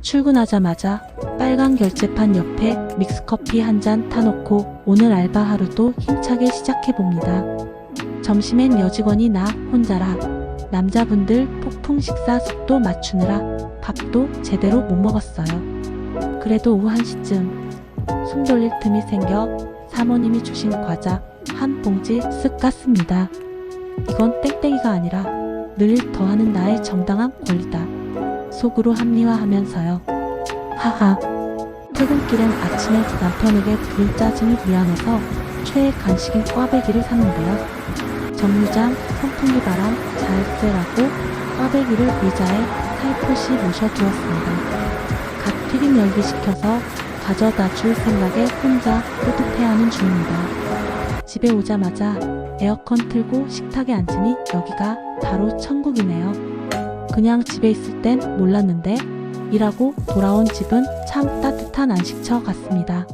출근하자마자 빨간 결제판 옆에 믹스커피 한 잔 타놓고 오늘 알바 하루도 힘차게 시작해봅니다. 점심엔 여직원이 나 혼자라 남자분들 폭풍 식사 속도 맞추느라 밥도 제대로 못 먹었어요. 그래도 오후 1시쯤 숨 돌릴 틈이 생겨 사모님이 주신 과자 한 봉지 쓱 깠습니다. 이건 땡땡이가 아니라 늘 더하는 나의 정당한 권리다. 속으로 합리화하면서요. 하하. 퇴근길엔 아침에 남편에게 부를 짜증이 미안해서 최애 간식인 꽈배기를 샀는데요. 정류장 선풍기 바람 잘 쐬라고 꽈배기를 의자에 살포시 모셔두었습니다. 갓 튀김 열기 시켜서 가져다 줄 생각에 혼자 뿌듯해하는 중입니다. 집에 오자마자 에어컨 틀고 식탁에 앉으니 여기가 바로 천국이네요. 그냥 집에 있을 땐 몰랐는데 일하고 돌아온 집은 참 따뜻한 안식처 같습니다.